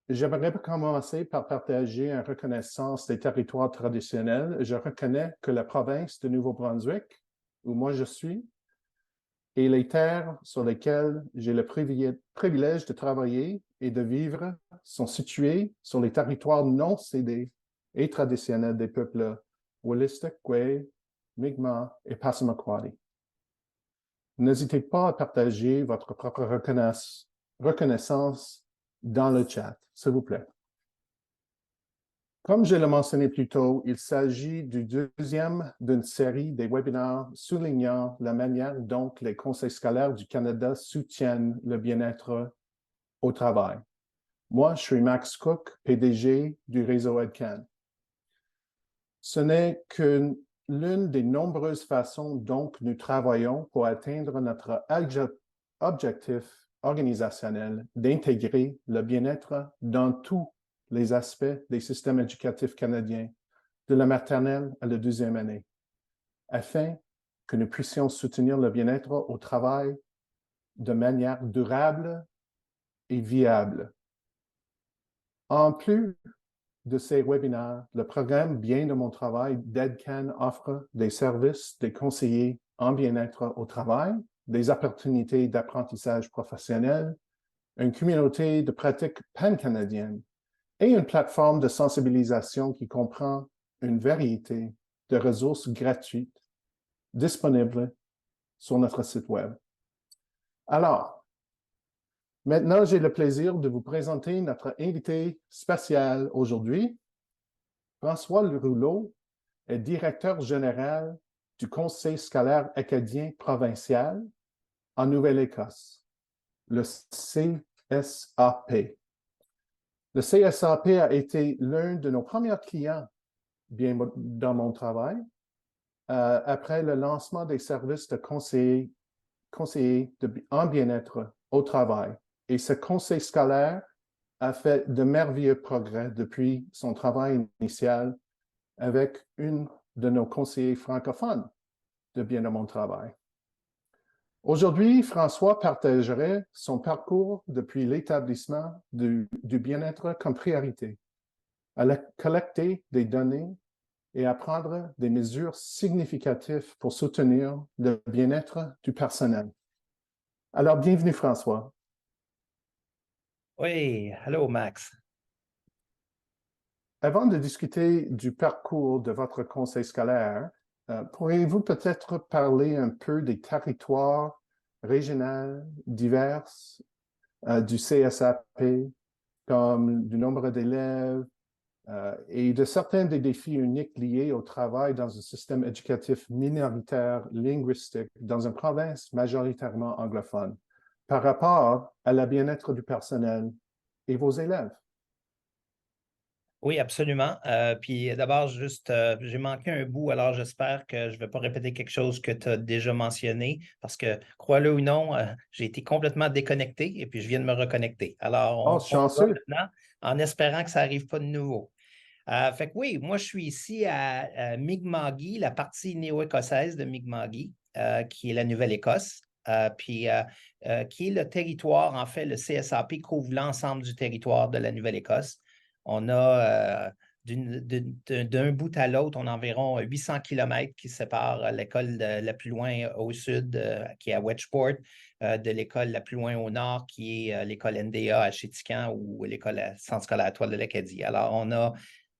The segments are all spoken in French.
J'aimerais commencer par partager une reconnaissance des territoires traditionnels. Je reconnais que la province de Nouveau-Brunswick, où moi je suis, et les terres sur lesquelles j'ai le privilège de travailler et de vivre sont situées sur les territoires non cédés et traditionnels des peuples Wolastoq, Mi'kmaq et Passamaquoddy. N'hésitez pas à partager votre propre reconnaissance dans le chat, s'il vous plaît. Comme je l'ai mentionné plus tôt, il s'agit du deuxième d'une série des webinaires soulignant la manière dont les conseils scolaires du Canada soutiennent le bien-être au travail. Moi, je suis Max Cook, PDG du réseau EdCan. Ce n'est que l'une des nombreuses façons dont nous travaillons pour atteindre notre objectif organisationnel d'intégrer le bien-être dans tous les aspects des systèmes éducatifs canadiens, de la maternelle à la deuxième année, afin que nous puissions soutenir le bien-être au travail de manière durable et viable. En plus de ces webinaires, le programme Bien de mon travail d'EdCan offre des services des conseillers en bien-être au travail, des opportunités d'apprentissage professionnel, une communauté de pratiques pan-canadiennes et une plateforme de sensibilisation qui comprend une variété de ressources gratuites disponibles sur notre site Web. Alors, maintenant, j'ai le plaisir de vous présenter notre invité spécial aujourd'hui. François Rouleau est directeur général du Conseil scolaire acadien provincial en Nouvelle-Écosse, le CSAP. Le CSAP a été l'un de nos premiers clients bien dans mon travail après le lancement des services de conseiller en bien-être au travail. Et ce conseil scolaire a fait de merveilleux progrès depuis son travail initial avec une de nos conseillers francophones de bien de mon travail. Aujourd'hui, François partagerait son parcours depuis l'établissement du bien-être comme priorité, à collecter des données et à prendre des mesures significatives pour soutenir le bien-être du personnel. Alors, bienvenue, François. Oui, allô Max. Avant de discuter du parcours de votre conseil scolaire, pourriez-vous peut-être parler un peu des territoires régionaux divers du CSAP, comme du nombre d'élèves et de certains des défis uniques liés au travail dans un système éducatif minoritaire linguistique dans une province majoritairement anglophone, par rapport à la bien-être du personnel et vos élèves? Oui, absolument. Puis d'abord, juste, j'ai manqué un bout, alors j'espère que je ne vais pas répéter quelque chose que tu as déjà mentionné, parce que, crois-le ou non, j'ai été complètement déconnecté et puis je viens de me reconnecter. Alors, Oh, on y va chanceux! maintenant en espérant que ça n'arrive pas de nouveau. Fait que oui, moi, je suis ici à Mi'kma'ki, la partie néo-écossaise de Mi'kma'ki, qui est la Nouvelle-Écosse. Qui est le territoire, en fait, le CSAP couvre l'ensemble du territoire de la Nouvelle-Écosse. On a d'un bout à l'autre, on a environ 800 kilomètres qui séparent l'école la plus loin au sud, qui est à Wedgeport, de l'école la plus loin au nord, qui est l'école NDA à Chéticamp ou l'école Centre scolaire Toile de l'Acadie. Alors, on a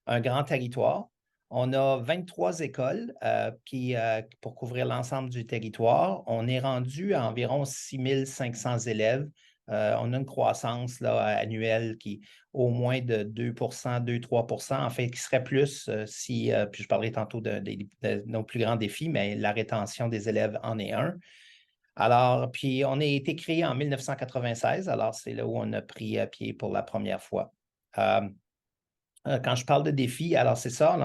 un grand territoire. On a 23 écoles pour couvrir l'ensemble du territoire. On est rendu à environ 6500 élèves. On a une croissance là, annuelle qui est au moins de 2 2-3 en fait, qui serait plus puis je parlerai tantôt de nos plus grands défis, mais la rétention des élèves en est un. Alors, puis on a été créé en 1996, alors c'est là où on a pris pied pour la première fois. Quand je parle de défis, alors c'est ça,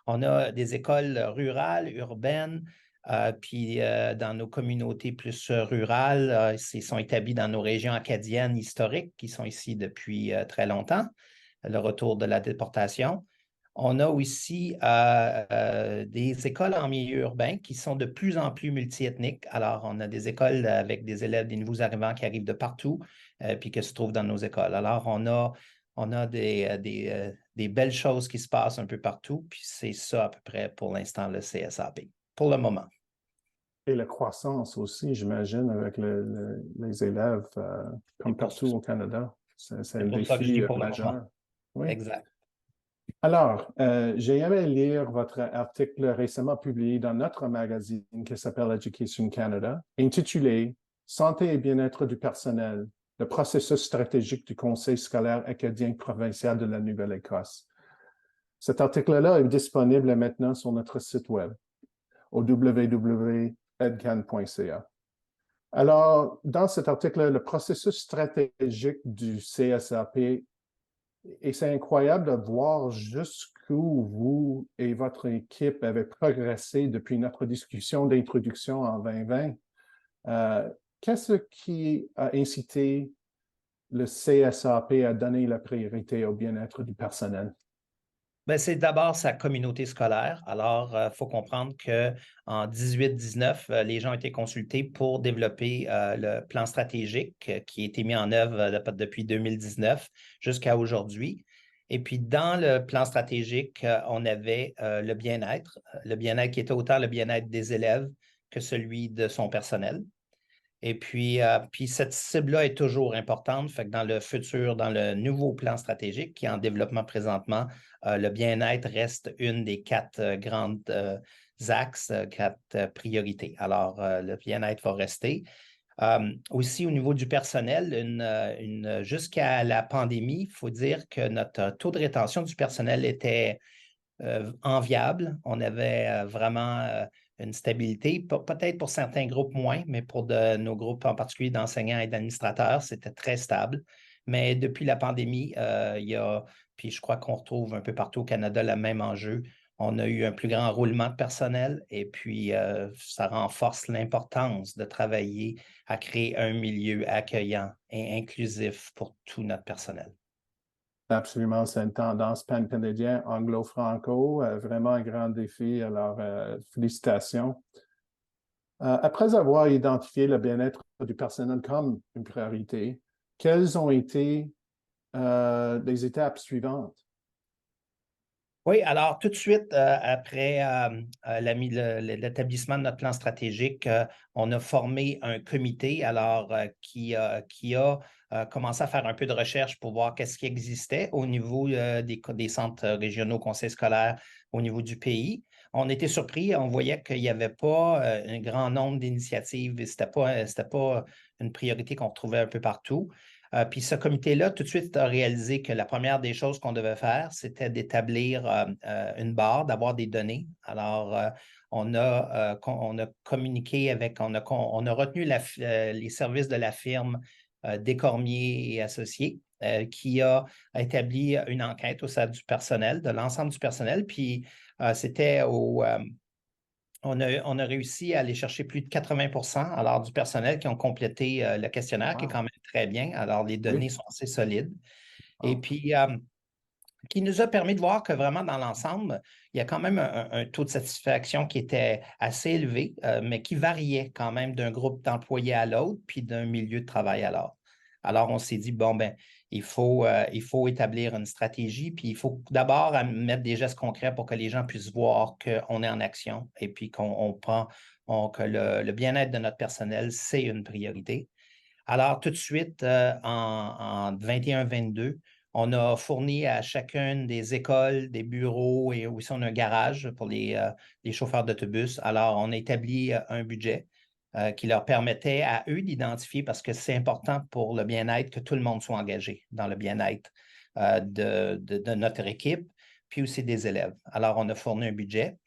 on a des écoles rurales, urbaines, puis dans nos communautés plus rurales, ils sont établis dans nos régions acadiennes historiques qui sont ici depuis très longtemps, le retour de la déportation. On a aussi des écoles en milieu urbain qui sont de plus en plus multiethniques. Alors, on a des écoles avec des élèves, des nouveaux arrivants qui arrivent de partout, puis qui se trouvent dans nos écoles. Alors, On a des belles choses qui se passent un peu partout, puis c'est ça à peu près pour l'instant le CSAP, pour le moment. Et la croissance aussi, j'imagine, avec les élèves, comme partout au Canada. C'est C'est un pour ça que je dis défi pour le moment. majeur. Oui. Exact. Alors, j'ai aimé lire votre article récemment publié dans notre magazine qui s'appelle Education Canada, intitulé Santé et bien-être du personnel, le processus stratégique du Conseil scolaire acadien provincial de la Nouvelle-Écosse. Cet article-là est disponible maintenant sur notre site web au www.edcan.ca. Alors, dans cet article, le processus stratégique du CSAP, et c'est incroyable de voir jusqu'où vous et votre équipe avez progressé depuis notre discussion d'introduction en 2020. Qu'est-ce qui a incité le CSAP à donner la priorité au bien-être du personnel? Ben, c'est d'abord sa communauté scolaire. Alors, il faut comprendre qu'en 18-19, les gens ont été consultés pour développer le plan stratégique qui a été mis en œuvre depuis 2019 jusqu'à aujourd'hui. Et puis, dans le plan stratégique, on avait le bien-être qui était autant le bien-être des élèves que celui de son personnel. Et puis cette cible-là est toujours importante. Fait que dans le futur, dans le nouveau plan stratégique qui est en développement présentement, le bien-être reste une des quatre grandes axes, quatre priorités. Alors, le bien-être va rester. Aussi, au niveau du personnel, jusqu'à la pandémie, il faut dire que notre taux de rétention du personnel était enviable. On avait vraiment une stabilité, peut-être pour certains groupes moins, mais pour nos groupes en particulier d'enseignants et d'administrateurs, c'était très stable. Mais depuis la pandémie, puis je crois qu'on retrouve un peu partout au Canada le même enjeu. On a eu un plus grand roulement de personnel et puis ça renforce l'importance de travailler à créer un milieu accueillant et inclusif pour tout notre personnel. Absolument, c'est une tendance pan-canadienne, anglo-franco, vraiment un grand défi. Alors, félicitations. Après avoir identifié le bien-être du personnel comme une priorité, quelles ont été les étapes suivantes? Oui, alors tout de suite, après l'établissement de notre plan stratégique, on a formé un comité qui a commencé à faire un peu de recherche pour voir qu'est-ce qui existait au niveau des centres régionaux conseils scolaires au niveau du pays. On était surpris, on voyait qu'il n'y avait pas un grand nombre d'initiatives et c'était pas une priorité qu'on retrouvait un peu partout. Puis ce comité-là, tout de suite, a réalisé que la première des choses qu'on devait faire, c'était d'établir une barre, d'avoir des données. Alors, on a communiqué avec, on a retenu les services de la firme Descormier et Associés, qui a établi une enquête au sein du personnel, de l'ensemble du personnel. Puis, c'était on a réussi à aller chercher plus de 80 alors, du personnel qui ont complété le questionnaire, qui est Wow. quand même très bien. Alors, les données Oui. sont assez solides. Et Oh. puis, qui nous a permis de voir que vraiment, dans l'ensemble, il y a quand même un taux de satisfaction qui était assez élevé, mais qui variait quand même d'un groupe d'employés à l'autre, puis d'un milieu de travail à l'autre. Alors, on s'est dit, bon, ben, il faut établir une stratégie, puis il faut d'abord mettre des gestes concrets pour que les gens puissent voir qu'on est en action et puis que le bien-être de notre personnel, c'est une priorité. Alors, tout de suite, en 21-22, on a fourni à chacune des écoles, des bureaux et aussi on a un garage pour les chauffeurs d'autobus. Alors, on a établi un budget qui leur permettait à eux d'identifier, parce que c'est important pour le bien-être que tout le monde soit engagé dans le bien-être de notre équipe, puis aussi des élèves. Alors, on a fourni un budget.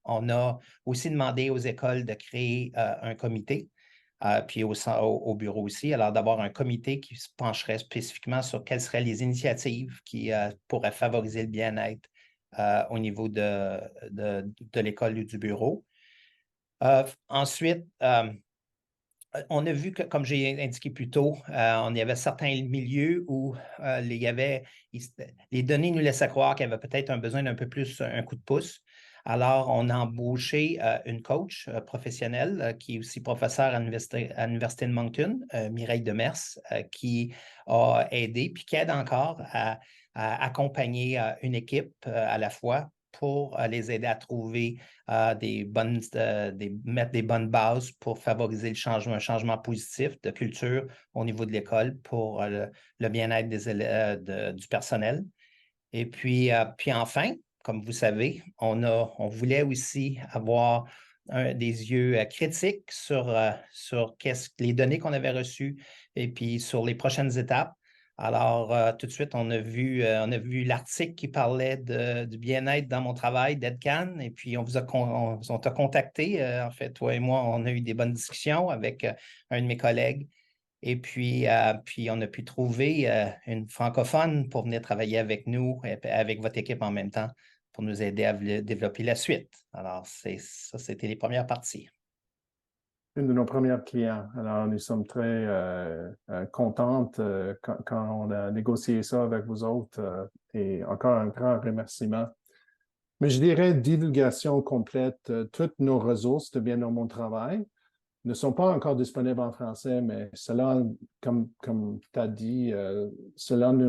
On a aussi demandé aux écoles de créer un comité puis au bureau aussi. Alors, d'avoir un comité qui se pencherait spécifiquement sur quelles seraient les initiatives qui pourraient favoriser le bien-être au niveau de l'école ou du bureau. Ensuite, On a vu que, comme j'ai indiqué plus tôt, on y avait certains milieux où les données nous laissaient croire qu'il y avait peut-être un besoin d'un peu plus un coup de pouce. Alors, on a embauché une coach professionnelle qui est aussi professeure à l'Université de Moncton, Mireille Demers, qui a aidé puis qui aide encore à accompagner une équipe à la fois pour les aider à trouver mettre des bonnes bases pour favoriser un changement positif de culture au niveau de l'école pour le bien-être des élèves, du personnel. Et puis enfin, comme vous savez, on voulait aussi avoir des yeux critiques sur les données qu'on avait reçues et puis sur les prochaines étapes. Alors, tout de suite, on a vu l'article qui parlait du bien-être dans mon travail d'EdCan, et puis on t'a contacté. En fait, toi et moi, on a eu des bonnes discussions avec un de mes collègues. Et puis on a pu trouver une francophone pour venir travailler avec nous, et avec votre équipe en même temps, pour nous aider à développer la suite. Alors, ça, c'était les premières parties. Une de nos premières clients. Alors, nous sommes très contentes quand on a négocié ça avec vous autres. Et encore un grand remerciement. Mais je dirais divulgation complète. Toutes nos ressources de Bien dans mon travail ne sont pas encore disponibles en français, mais cela, comme tu as dit, cela ne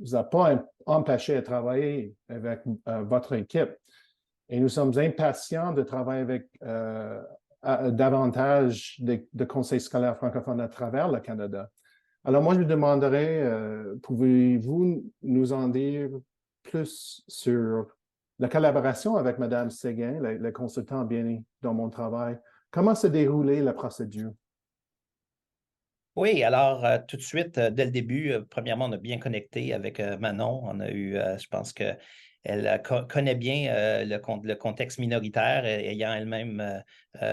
nous a pas empêché de travailler avec votre équipe. Et nous sommes impatients de travailler avec davantage de conseils scolaires francophones à travers le Canada. Alors, moi, je vous demanderais, pouvez-vous nous en dire plus sur la collaboration avec Mme Séguin, la consultante bien dans mon travail? Comment s'est déroulée la procédure? Oui, alors tout de suite, dès le début, premièrement, on a bien connecté avec Manon. On a eu, je pense qu'elle connaît bien le contexte minoritaire, ayant elle-même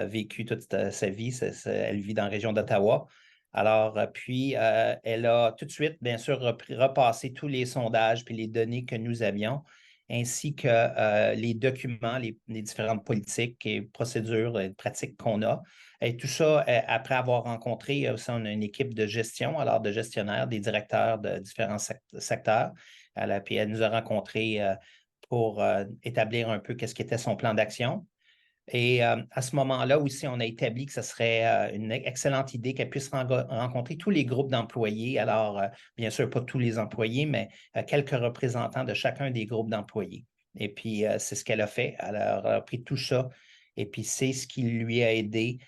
vécu toute sa vie. Elle vit dans la région d'Ottawa. Alors, puis, elle a tout de suite, bien sûr, repassé tous les sondages puis les données que nous avions, ainsi que les documents, les différentes politiques et procédures et pratiques qu'on a. Et tout ça, après avoir rencontré, aussi, on a une équipe de gestion, alors de gestionnaires, des directeurs de différents secteurs. Puis elle nous a rencontrés pour établir un peu qu'est-ce qu'était son plan d'action. Et à ce moment-là aussi, on a établi que ce serait une excellente idée qu'elle puisse rencontrer tous les groupes d'employés. Alors, bien sûr, pas tous les employés, mais quelques représentants de chacun des groupes d'employés. Et puis, c'est ce qu'elle a fait. Elle a pris tout ça. Et puis, c'est ce qui lui a aidé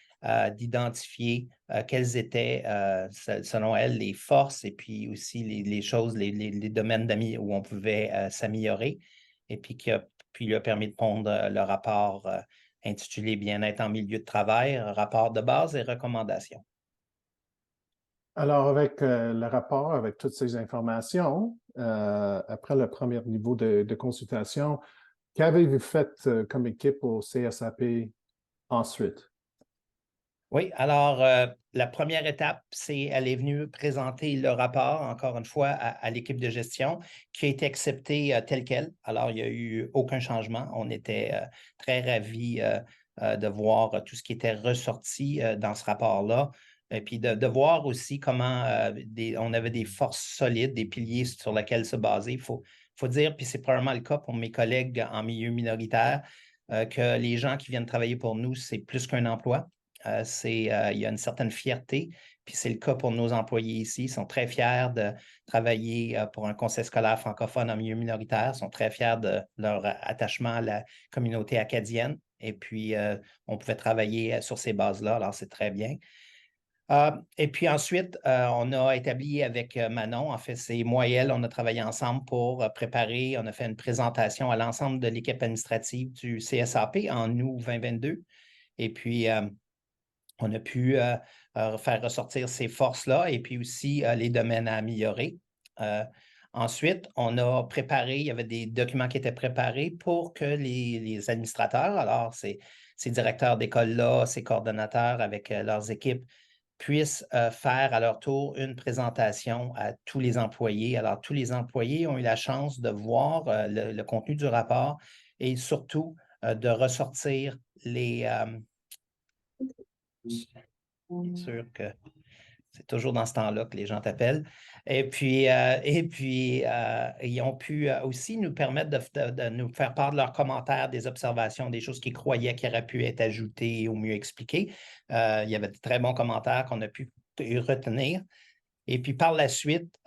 d'identifier quelles étaient, selon elle, les forces et puis aussi les choses, les domaines où on pouvait s'améliorer. Et puis, puis lui a permis de pondre le rapport intitulé Bien-être en milieu de travail, rapport de base et recommandations. Alors, avec le rapport, avec toutes ces informations, après le premier niveau de consultation, qu'avez-vous fait comme équipe au CSAP ensuite? Oui, alors la première étape, elle est venue présenter le rapport, encore une fois, à l'équipe de gestion, qui a été accepté tel quel. Alors, il n'y a eu aucun changement. On était très ravis de voir tout ce qui était ressorti dans ce rapport-là. Et puis de voir aussi comment on avait des forces solides, des piliers sur lesquels se baser. Il faut dire, puis c'est probablement le cas pour mes collègues en milieu minoritaire, que les gens qui viennent travailler pour nous, c'est plus qu'un emploi. Il y a une certaine fierté, puis c'est le cas pour nos employés ici. Ils sont très fiers de travailler pour un conseil scolaire francophone en milieu minoritaire. Ils sont très fiers de leur attachement à la communauté acadienne. Et puis, on pouvait travailler sur ces bases-là, alors c'est très bien. Et puis ensuite, on a établi avec Manon, en fait, c'est moi et elle, on a travaillé ensemble pour préparer, on a fait une présentation à l'ensemble de l'équipe administrative du CSAP en août 2022. Et puis, on a pu faire ressortir ces forces-là et puis aussi les domaines à améliorer. Ensuite, on a préparé, il y avait des documents qui étaient préparés pour que les administrateurs, alors ces directeurs d'école-là, ces coordonnateurs avec leurs équipes, puissent faire à leur tour une présentation à tous les employés. Alors, tous les employés ont eu la chance de voir le contenu du rapport et surtout de ressortir Bien sûr que c'est toujours dans ce temps-là que les gens t'appellent. Ils ont pu aussi nous permettre de nous faire part de leurs commentaires, des observations, des choses qu'ils croyaient qui auraient pu être ajoutées ou mieux expliquées. Il y avait de très bons commentaires qu'on a pu retenir. Et puis par la suite,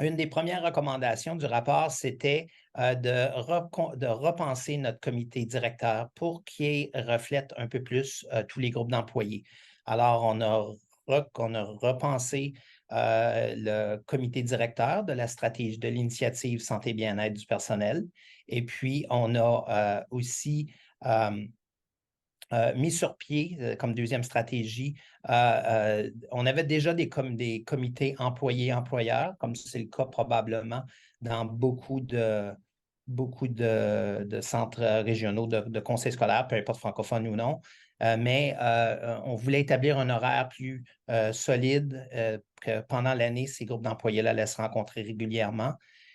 une des premières recommandations du rapport, c'était de repenser notre comité directeur pour qu'il reflète un peu plus tous les groupes d'employés. Alors, on a repensé le comité directeur de la stratégie de l'initiative santé-bien-être du personnel. Et puis, on a aussi mis sur pied comme deuxième stratégie. On avait déjà des comités employés-employeurs, comme c'est le cas probablement dans beaucoup de centres régionaux de conseils scolaires, peu importe francophone ou non. Mais on voulait établir un horaire plus solide que pendant l'année, ces groupes d'employés-là allaient se rencontrer régulièrement.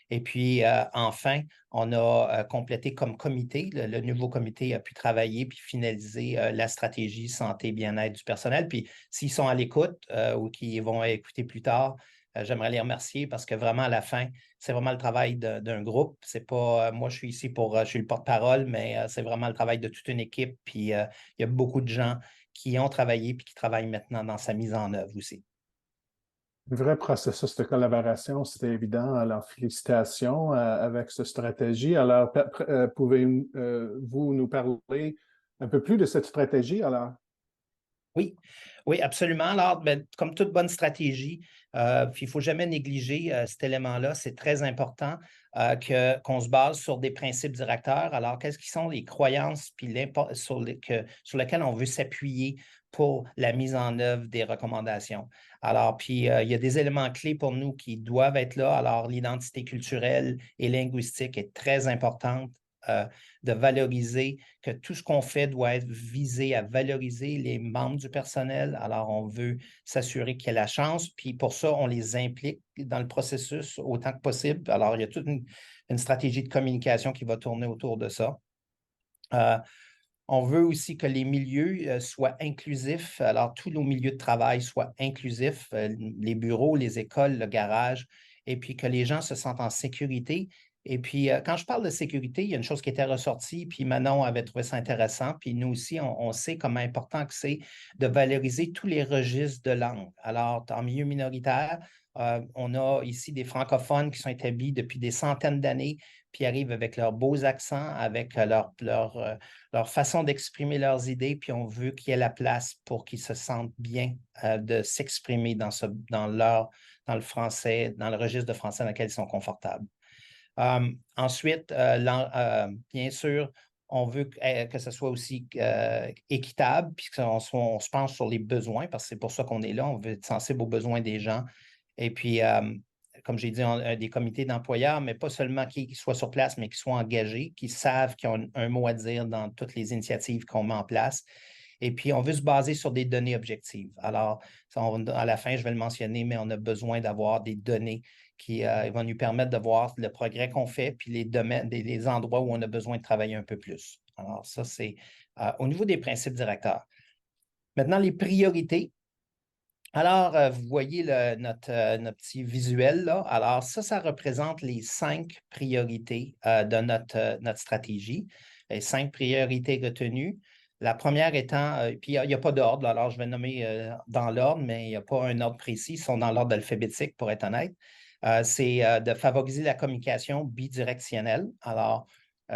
Et puis, enfin, on a complété comme comité. Le nouveau comité a pu travailler puis finaliser la stratégie santé-bien-être du personnel. Puis, s'ils sont à l'écoute ou qu'ils vont écouter plus tard, j'aimerais les remercier parce que vraiment, à la fin, c'est vraiment le travail d'un groupe. C'est pas, moi, je suis ici je suis le porte-parole, mais c'est vraiment le travail de toute une équipe. Puis, il y a beaucoup de gens qui ont travaillé puis qui travaillent maintenant dans sa mise en œuvre aussi. Un vrai processus de collaboration, c'était évident. Alors, félicitations avec cette stratégie. Alors, pouvez-vous nous parler un peu plus de cette stratégie? Alors, Oui, oui, absolument. Alors, ben, comme toute bonne stratégie, puis il ne faut jamais négliger cet élément-là. C'est très important qu'on se base sur des principes directeurs. Alors, qu'est-ce qui sont les croyances puis sur lesquelles on veut s'appuyer pour la mise en œuvre des recommandations? Alors, puis il y a des éléments clés pour nous qui doivent être là. Alors, l'identité culturelle et linguistique est très importante. euh, de valoriser que tout ce qu'on fait doit être visé à valoriser les membres du personnel. Alors, on veut s'assurer qu'il y ait la chance, puis pour ça, on les implique dans le processus autant que possible. Alors, il y a toute une stratégie de communication qui va tourner autour de ça. On veut aussi que les milieux soient inclusifs. Alors, tous nos milieux de travail soient inclusifs, les bureaux, les écoles, le garage, et puis que les gens se sentent en sécurité. Et puis, quand je parle de sécurité, il y a une chose qui était ressortie, puis Manon avait trouvé ça intéressant, puis nous aussi, on sait comment important que c'est de valoriser tous les registres de langue. Alors, en milieu minoritaire, on a ici des francophones qui sont établis depuis des centaines d'années, puis arrivent avec leurs beaux accents, avec leur façon d'exprimer leurs idées, puis on veut qu'il y ait la place pour qu'ils se sentent bien de s'exprimer dans le français, dans le registre de français dans lequel ils sont confortables. Ensuite, bien sûr, on veut que ce soit aussi équitable, puis qu'on se penche sur les besoins, parce que c'est pour ça qu'on est là. On veut être sensible aux besoins des gens. Et puis, comme j'ai dit, on a des comités d'employeurs, mais pas seulement qui soient sur place, mais qui soient engagés, qui savent qu'ils ont un mot à dire dans toutes les initiatives qu'on met en place. Et puis, on veut se baser sur des données objectives. Alors, à la fin, je vais le mentionner, mais on a besoin d'avoir des données qui vont nous permettre de voir le progrès qu'on fait, puis les domaines, les endroits où on a besoin de travailler un peu plus. Alors, ça, c'est au niveau des principes directeurs. Maintenant, les priorités. Alors, vous voyez notre petit visuel là. Alors, ça représente les 5 priorités de notre stratégie. Les 5 priorités retenues. La première étant, puis il n'y a pas d'ordre, alors je vais nommer dans l'ordre, mais il n'y a pas un ordre précis, ils sont dans l'ordre alphabétique pour être honnête. C'est de favoriser la communication bidirectionnelle. Alors,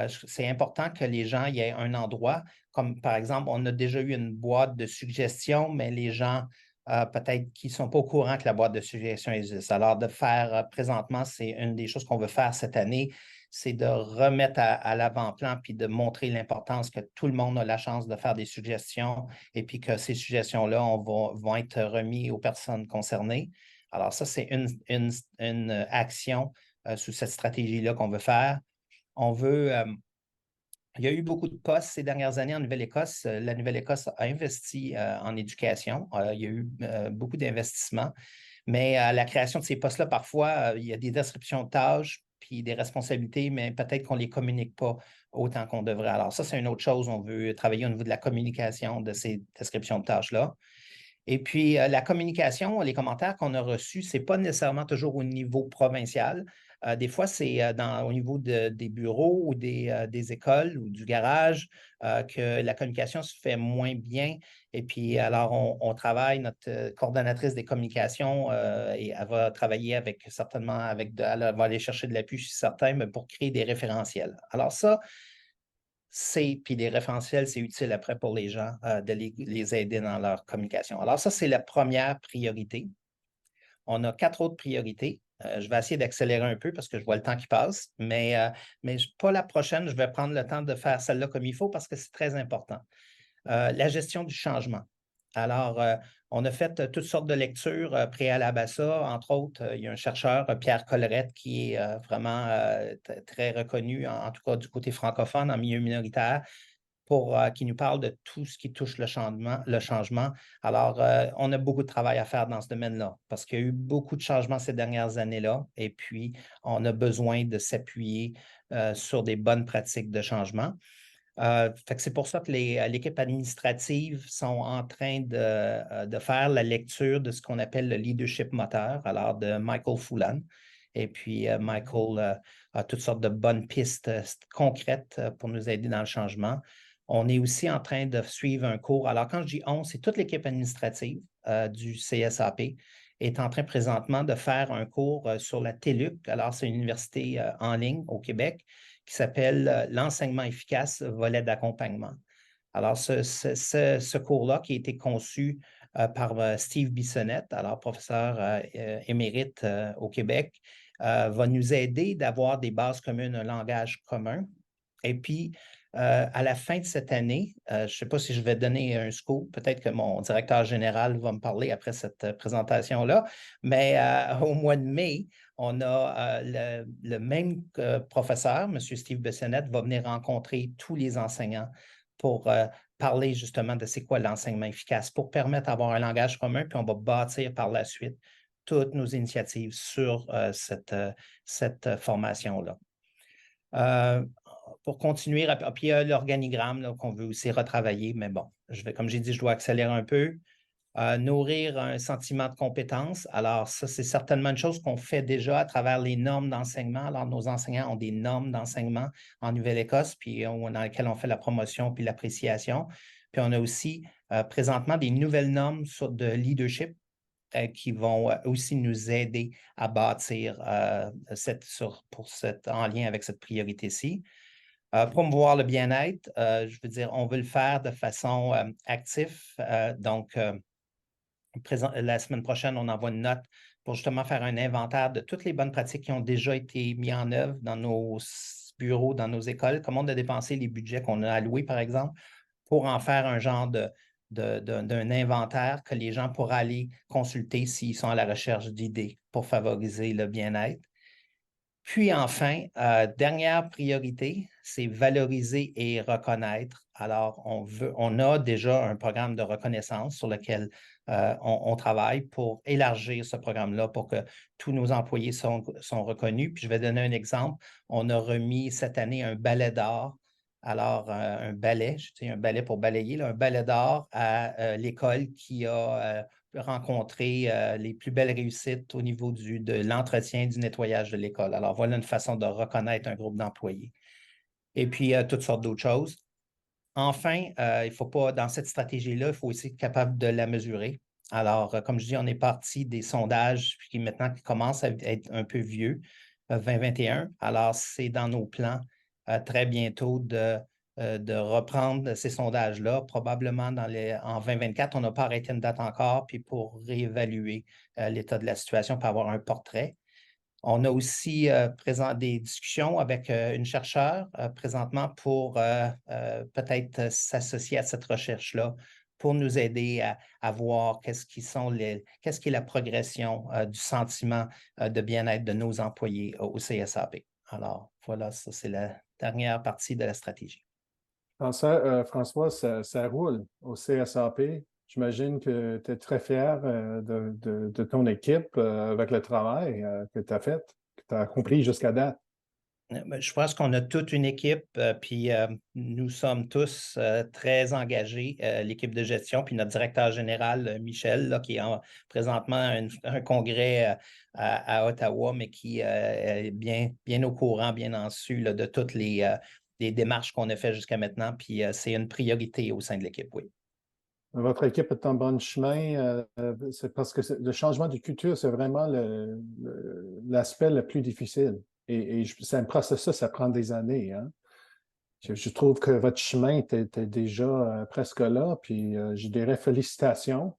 c'est important que les gens y aient un endroit, comme par exemple, on a déjà eu une boîte de suggestions, mais les gens peut-être qui ne sont pas au courant que la boîte de suggestions existe. Alors, de faire présentement, c'est une des choses qu'on veut faire cette année, c'est de remettre à l'avant-plan puis de montrer l'importance que tout le monde a la chance de faire des suggestions et puis que ces suggestions-là vont être remises aux personnes concernées. Alors, ça, c'est une action sous cette stratégie-là qu'on veut faire. On veut il y a eu beaucoup de postes ces dernières années en Nouvelle-Écosse. La Nouvelle-Écosse a investi en éducation. Il y a eu beaucoup d'investissements. Mais à la création de ces postes-là, parfois, il y a des descriptions de tâches puis des responsabilités, mais peut-être qu'on ne les communique pas autant qu'on devrait. Alors, ça, c'est une autre chose. On veut travailler au niveau de la communication de ces descriptions de tâches-là. Et puis, la communication, les commentaires qu'on a reçus, ce n'est pas nécessairement toujours au niveau provincial. Des fois, c'est au niveau des bureaux ou des écoles ou du garage que la communication se fait moins bien. Et puis, alors, on travaille, notre coordonnatrice des communications, et elle va travailler avec certainement, elle va aller chercher de l'appui chez certains, mais pour créer des référentiels. Alors ça, puis des référentiels, c'est utile après pour les gens de les aider dans leur communication. Alors ça, c'est la première priorité. On a 4 autres priorités. Je vais essayer d'accélérer un peu parce que je vois le temps qui passe, mais pas la prochaine. Je vais prendre le temps de faire celle-là comme il faut parce que c'est très important. La gestion du changement. Alors, on a fait toutes sortes de lectures préalables à ça. Entre autres, il y a un chercheur, Pierre Collerette, qui est vraiment très reconnu, en tout cas du côté francophone, en milieu minoritaire, qui nous parle de tout ce qui touche le changement. Alors, on a beaucoup de travail à faire dans ce domaine-là parce qu'il y a eu beaucoup de changements ces dernières années-là et puis on a besoin de s'appuyer sur des bonnes pratiques de changement. Fait que c'est pour ça que l'équipe administrative sont en train de faire la lecture de ce qu'on appelle le leadership moteur, alors de Michael Fullan. Et puis, Michael a toutes sortes de bonnes pistes concrètes pour nous aider dans le changement. On est aussi en train de suivre un cours. Alors, quand je dis on, c'est toute l'équipe administrative du CSAP est en train présentement de faire un cours sur la TELUC. Alors, c'est une université en ligne au Québec qui s'appelle l'enseignement efficace, volet d'accompagnement. Alors, ce cours-là qui a été conçu par Steve Bissonnette, alors professeur émérite au Québec, va nous aider d'avoir des bases communes, un langage commun. Et puis, à la fin de cette année, je ne sais pas si je vais donner un scoop, peut-être que mon directeur général va me parler après cette présentation-là, mais au mois de mai, on a le même professeur, M. Steve Bissonnette, va venir rencontrer tous les enseignants pour parler justement de c'est quoi l'enseignement efficace, pour permettre d'avoir un langage commun, puis on va bâtir par la suite toutes nos initiatives sur cette formation-là. Pour continuer, puis il y a l'organigramme qu'on veut aussi retravailler, mais bon, comme j'ai dit, je dois accélérer un peu. Nourrir un sentiment de compétence. Alors, ça, c'est certainement une chose qu'on fait déjà à travers les normes d'enseignement. Alors, nos enseignants ont des normes d'enseignement en Nouvelle-Écosse, puis dans lesquelles on fait la promotion puis l'appréciation. Puis, on a aussi présentement des nouvelles normes de leadership qui vont aussi nous aider à bâtir en lien avec cette priorité-ci. Promouvoir le bien-être, je veux dire, on veut le faire de façon active. Donc, la semaine prochaine, on envoie une note pour justement faire un inventaire de toutes les bonnes pratiques qui ont déjà été mises en œuvre dans nos bureaux, dans nos écoles, comment on a dépensé les budgets qu'on a alloués, par exemple, pour en faire un genre d'un inventaire que les gens pourraient aller consulter s'ils sont à la recherche d'idées pour favoriser le bien-être. Puis enfin, dernière priorité, c'est valoriser et reconnaître. Alors, on a déjà un programme de reconnaissance sur lequel on travaille pour élargir ce programme-là pour que tous nos employés sont reconnus. Puis je vais donner un exemple. On a remis cette année un balai d'or. Alors, un balai, je dis un balai pour balayer, là, un balai d'or à l'école qui a rencontrer les plus belles réussites au niveau de l'entretien, du nettoyage de l'école. Alors, voilà une façon de reconnaître un groupe d'employés. Et puis, toutes sortes d'autres choses. Enfin, il ne faut pas, dans cette stratégie-là, il faut aussi être capable de la mesurer. Alors, comme je dis, on est parti des sondages qui maintenant commencent à être un peu vieux, 2021. Alors, c'est dans nos plans très bientôt de reprendre ces sondages-là. Probablement en 2024, on n'a pas arrêté une date encore, puis pour réévaluer l'état de la situation, pour avoir un portrait. On a aussi des discussions avec une chercheure présentement pour peut-être s'associer à cette recherche-là pour nous aider à voir qu'est-ce qui est la progression du sentiment de bien-être de nos employés au CSAP. Alors, voilà, ça, c'est la dernière partie de la stratégie. François, ça roule au CSAP. J'imagine que tu es très fier de ton équipe avec le travail que tu as fait, que tu as accompli jusqu'à date. Je pense qu'on a toute une équipe, puis nous sommes tous très engagés, l'équipe de gestion, puis notre directeur général, Michel, là, qui est présentement un congrès à Ottawa, mais qui est bien au courant, bien en su là, de toutes les démarches qu'on a faites jusqu'à maintenant, puis c'est une priorité au sein de l'équipe, oui. Votre équipe est en bon chemin. C'est parce que le changement de culture, c'est vraiment l'aspect le plus difficile. Et c'est un processus, ça prend des années, hein. Je trouve que votre chemin était déjà presque là, puis je dirais félicitations.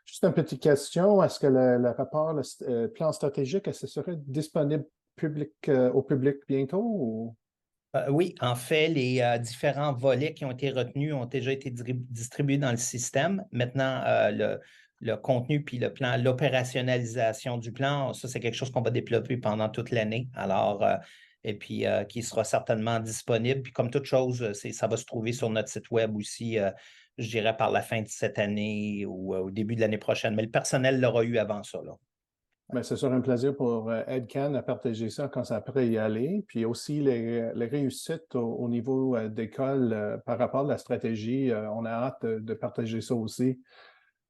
Juste une petite question, est-ce que le rapport, le plan stratégique, est-ce que ce serait disponible au public bientôt? Oui, en fait, les différents volets qui ont été retenus ont déjà été distribués dans le système. Maintenant, le contenu puis le plan, l'opérationnalisation du plan, ça, c'est quelque chose qu'on va développer pendant toute l'année. Alors, et puis qui sera certainement disponible. Puis comme toute chose, ça va se trouver sur notre site web aussi, je dirais par la fin de cette année ou au début de l'année prochaine. Mais le personnel l'aura eu avant ça, là. Ben, c'est sûr un plaisir pour EdCan à partager ça quand ça pourrait y aller. Puis aussi les réussites au niveau d'école par rapport à la stratégie. On a hâte de partager ça aussi.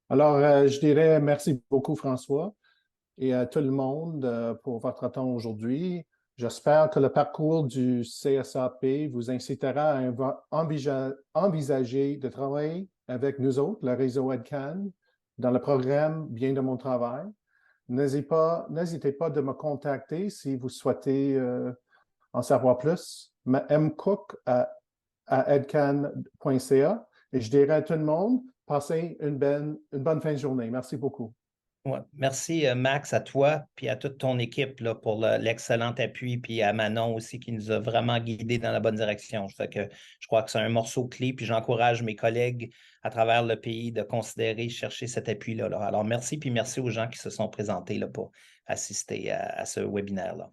Alors, je dirais merci beaucoup, François, et à tout le monde pour votre temps aujourd'hui. J'espère que le parcours du CSAP vous incitera à envisager de travailler avec nous autres, le réseau EdCan, dans le programme Bien de mon travail. N'hésitez pas de me contacter si vous souhaitez en savoir plus. mcook à edcan.ca. Et je dirais à tout le monde, passez une bonne fin de journée. Merci beaucoup. Ouais. Merci, Max, à toi, puis à toute ton équipe là, pour l'excellent appui, puis à Manon aussi qui nous a vraiment guidés dans la bonne direction. Fait que je crois que c'est un morceau clé, puis j'encourage mes collègues à travers le pays de considérer, chercher cet appui-là. Alors, merci, puis merci aux gens qui se sont présentés là, pour assister à ce webinaire-là.